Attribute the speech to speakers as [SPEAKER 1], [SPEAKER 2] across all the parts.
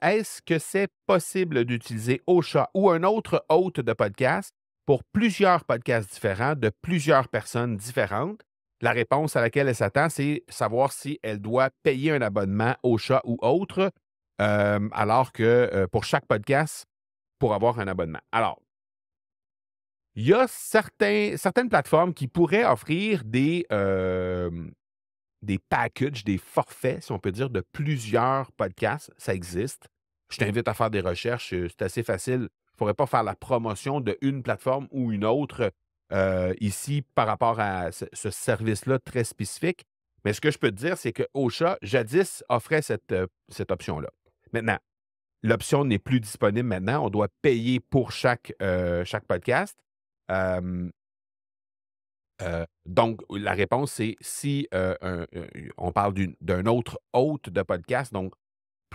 [SPEAKER 1] est-ce que c'est possible d'utiliser Ocha ou un autre hôte de podcast pour plusieurs podcasts différents de plusieurs personnes différentes? La réponse à laquelle elle s'attend, c'est savoir si elle doit payer un abonnement Ocha ou autre, alors que pour chaque podcast, pour avoir un abonnement. Alors, il y a certaines plateformes qui pourraient offrir des packages, des forfaits, si on peut dire, de plusieurs podcasts. Ça existe. Je t'invite à faire des recherches. C'est assez facile. Je ne pourrais pas faire la promotion d'une plateforme ou une autre ici par rapport à ce service-là très spécifique. Mais ce que je peux te dire, c'est que Ocha, jadis, offrait cette option-là. Maintenant, l'option n'est plus disponible maintenant. On doit payer pour chaque podcast. Euh, donc, la réponse, c'est si on parle d'un autre hôte de podcast, donc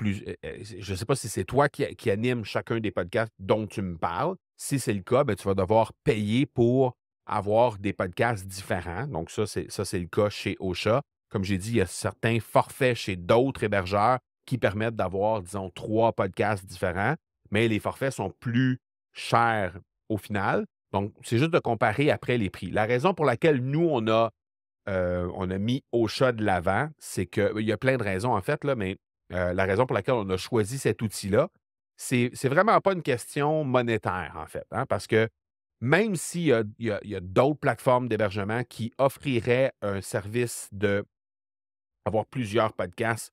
[SPEAKER 1] je ne sais pas si c'est toi qui anime chacun des podcasts dont tu me parles. Si c'est le cas, ben, tu vas devoir payer pour avoir des podcasts différents. Donc, ça, c'est le cas chez Ocha. Comme j'ai dit, il y a certains forfaits chez d'autres hébergeurs qui permettent d'avoir, disons, 3 podcasts différents, mais les forfaits sont plus chers au final. Donc, c'est juste de comparer après les prix. La raison pour laquelle nous, on a mis Ocha de l'avant, c'est qu'il y a plein de raisons, en fait, là, mais la raison pour laquelle on a choisi cet outil-là, c'est vraiment pas une question monétaire, en fait, hein, parce que même s'il y a d'autres plateformes d'hébergement qui offriraient un service d'avoir plusieurs podcasts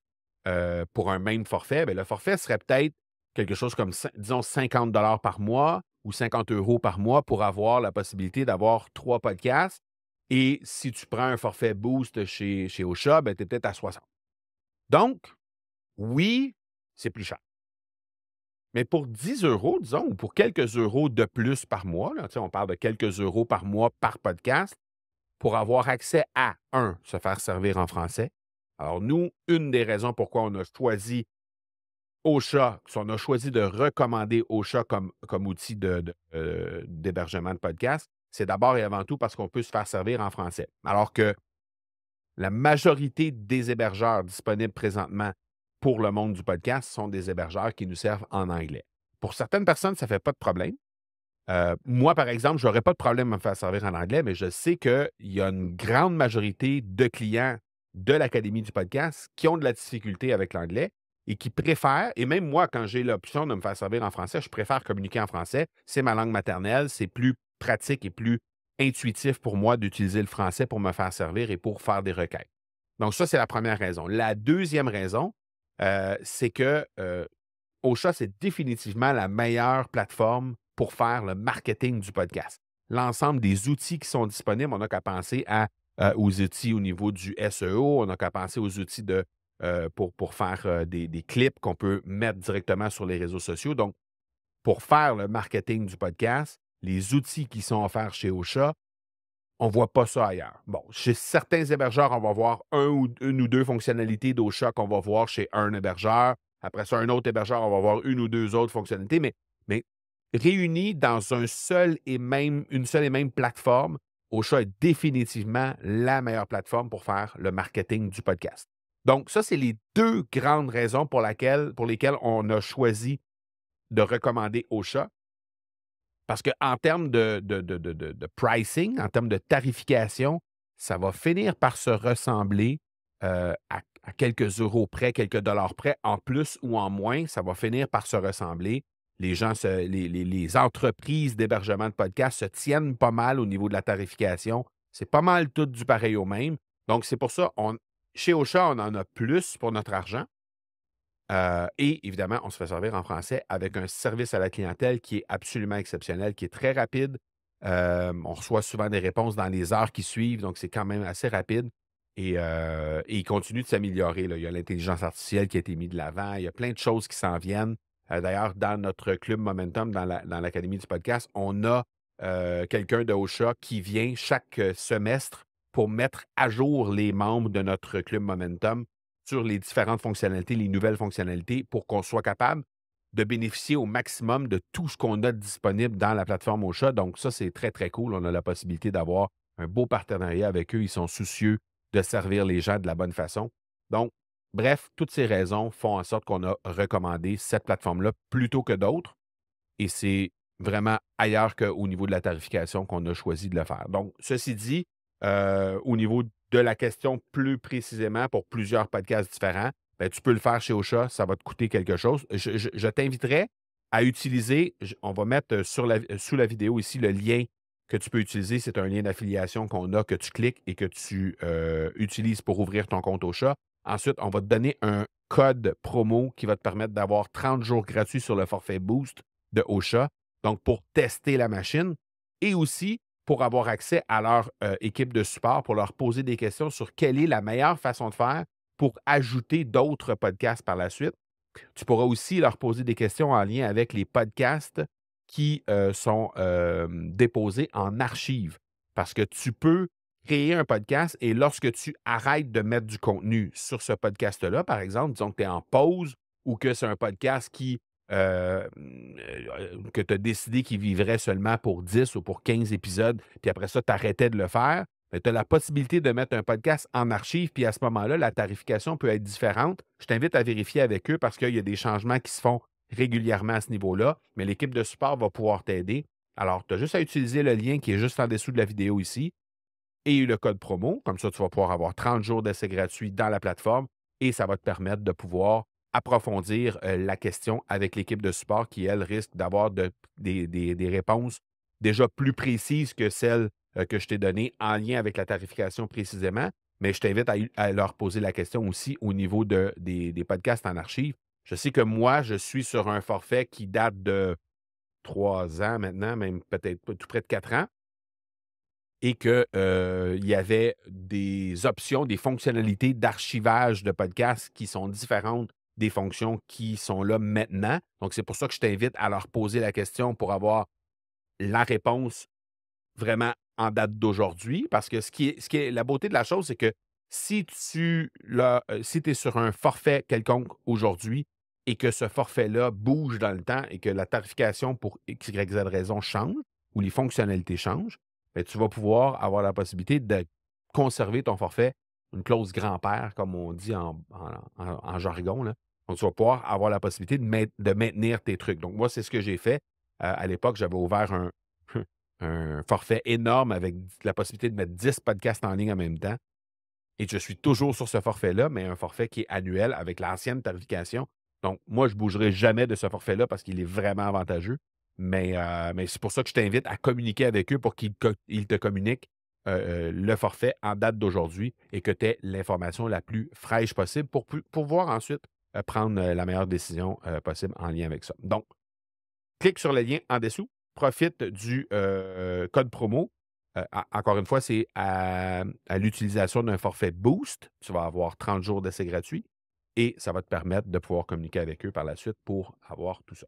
[SPEAKER 1] pour un même forfait, bien, le forfait serait peut-être quelque chose comme, disons, 50 par mois ou 50 € par mois pour avoir la possibilité d'avoir 3 podcasts. Et si tu prends un forfait Boost chez Ocha, ben, tu es peut-être à 60. Donc, oui, c'est plus cher. Mais pour 10 €, disons, ou pour quelques euros de plus par mois, là, tu sais, on parle de quelques euros par mois par podcast, pour avoir accès à, se faire servir en français. Alors, nous, une des raisons pourquoi on a choisi Ocha, on a choisi de recommander Ocha comme outil d'hébergement de podcast, c'est d'abord et avant tout parce qu'on peut se faire servir en français. Alors que la majorité des hébergeurs disponibles présentement pour le monde du podcast sont des hébergeurs qui nous servent en anglais. Pour certaines personnes, ça ne fait pas de problème. Moi, par exemple, je n'aurais pas de problème à me faire servir en anglais, mais je sais qu'il y a une grande majorité de clients de l'Académie du podcast qui ont de la difficulté avec l'anglais et qui préfèrent, et même moi, quand j'ai l'option de me faire servir en français, je préfère communiquer en français. C'est ma langue maternelle, c'est plus pratique et plus intuitif pour moi d'utiliser le français pour me faire servir et pour faire des requêtes. Donc, ça, c'est la première raison. La deuxième raison, c'est que Ocha, c'est définitivement la meilleure plateforme pour faire le marketing du podcast. L'ensemble des outils qui sont disponibles, on n'a qu'à penser aux outils au niveau du SEO, on n'a qu'à penser aux outils pour faire des clips qu'on peut mettre directement sur les réseaux sociaux. Donc, pour faire le marketing du podcast, les outils qui sont offerts chez Ocha, on ne voit pas ça ailleurs. Bon, chez certains hébergeurs, on va voir une ou deux fonctionnalités d'Ocha qu'on va voir chez un hébergeur. Après ça, un autre hébergeur, on va voir une ou deux autres fonctionnalités, mais réunies dans une seule et même plateforme, Ocha est définitivement la meilleure plateforme pour faire le marketing du podcast. Donc, ça, c'est les deux grandes raisons pour lesquelles on a choisi de recommander Ocha. Parce qu'en termes de pricing, en termes de tarification, ça va finir par se ressembler à quelques euros près, quelques dollars près, en plus ou en moins, ça va finir par se ressembler. Les entreprises d'hébergement de podcasts se tiennent pas mal au niveau de la tarification. C'est pas mal tout du pareil au même. Donc, c'est pour ça, chez Ocha, on en a plus pour notre argent. Et évidemment, on se fait servir en français avec un service à la clientèle qui est absolument exceptionnel, qui est très rapide. On reçoit souvent des réponses dans les heures qui suivent, donc c'est quand même assez rapide. Et il continue de s'améliorer, là. Il y a l'intelligence artificielle qui a été mise de l'avant. Il y a plein de choses qui s'en viennent. D'ailleurs, dans notre club Momentum, dans l'Académie du podcast, on a quelqu'un de Ocha qui vient chaque semestre pour mettre à jour les membres de notre club Momentum sur les différentes fonctionnalités, les nouvelles fonctionnalités, pour qu'on soit capable de bénéficier au maximum de tout ce qu'on a disponible dans la plateforme Ocha. Donc, ça, c'est très, très cool. On a la possibilité d'avoir un beau partenariat avec eux. Ils sont soucieux de servir les gens de la bonne façon. Donc, Bref, toutes ces raisons font en sorte qu'on a recommandé cette plateforme-là plutôt que d'autres et c'est vraiment ailleurs qu'au niveau de la tarification qu'on a choisi de le faire. Donc, ceci dit, au niveau de la question plus précisément pour plusieurs podcasts différents, ben, tu peux le faire chez Ocha, ça va te coûter quelque chose. Je t'inviterais à utiliser, on va mettre sous la vidéo ici le lien que tu peux utiliser. C'est un lien d'affiliation qu'on a, que tu cliques et que tu utilises pour ouvrir ton compte Ocha. Ensuite, on va te donner un code promo qui va te permettre d'avoir 30 jours gratuits sur le forfait Boost de Ocha, donc pour tester la machine et aussi pour avoir accès à leur équipe de support, pour leur poser des questions sur quelle est la meilleure façon de faire pour ajouter d'autres podcasts par la suite. Tu pourras aussi leur poser des questions en lien avec les podcasts qui sont déposés en archive. Parce que tu peux créer un podcast et lorsque tu arrêtes de mettre du contenu sur ce podcast-là, par exemple, disons que tu es en pause ou que c'est un podcast que tu as décidé qu'il vivrait seulement pour 10 ou pour 15 épisodes, puis après ça, tu arrêtais de le faire, tu as la possibilité de mettre un podcast en archive, puis à ce moment-là, la tarification peut être différente. Je t'invite à vérifier avec eux parce qu'il y a des changements qui se font régulièrement à ce niveau-là, mais l'équipe de support va pouvoir t'aider. Alors, tu as juste à utiliser le lien qui est juste en dessous de la vidéo ici et le code promo. Comme ça, tu vas pouvoir avoir 30 jours d'essai gratuit dans la plateforme et ça va te permettre de pouvoir approfondir la question avec l'équipe de support qui, elle, risque d'avoir des réponses déjà plus précises que celles que je t'ai données en lien avec la tarification précisément. Mais je t'invite à leur poser la question aussi au niveau des podcasts en archive. Je sais que moi, je suis sur un forfait qui date de 3 ans maintenant, même peut-être tout près de 4 ans et que, il y avait des options, des fonctionnalités d'archivage de podcasts qui sont différentes des fonctions qui sont là maintenant. Donc, c'est pour ça que je t'invite à leur poser la question pour avoir la réponse vraiment en date d'aujourd'hui. Parce que ce qui est la beauté de la chose, c'est que si tu es sur un forfait quelconque aujourd'hui et que ce forfait-là bouge dans le temps et que la tarification pour X, Y, Z raison change ou les fonctionnalités changent, ben, tu vas pouvoir avoir la possibilité de conserver ton forfait, une clause grand-père, comme on dit en jargon, là. Donc, tu vas pouvoir avoir la possibilité de maintenir tes trucs. Donc, moi, c'est ce que j'ai fait. À l'époque, j'avais ouvert un forfait énorme avec la possibilité de mettre 10 podcasts en ligne en même temps. Et je suis toujours sur ce forfait-là, mais un forfait qui est annuel avec l'ancienne tarification. Donc, moi, je ne bougerai jamais de ce forfait-là parce qu'il est vraiment avantageux. Mais c'est pour ça que je t'invite à communiquer avec eux pour qu'ils te communiquent le forfait en date d'aujourd'hui et que tu aies l'information la plus fraîche possible pour pouvoir ensuite prendre la meilleure décision possible en lien avec ça. Donc, clique sur le lien en dessous, profite du code promo. Encore une fois, c'est à l'utilisation d'un forfait Boost. Tu vas avoir 30 jours d'essai gratuit et ça va te permettre de pouvoir communiquer avec eux par la suite pour avoir tout ça.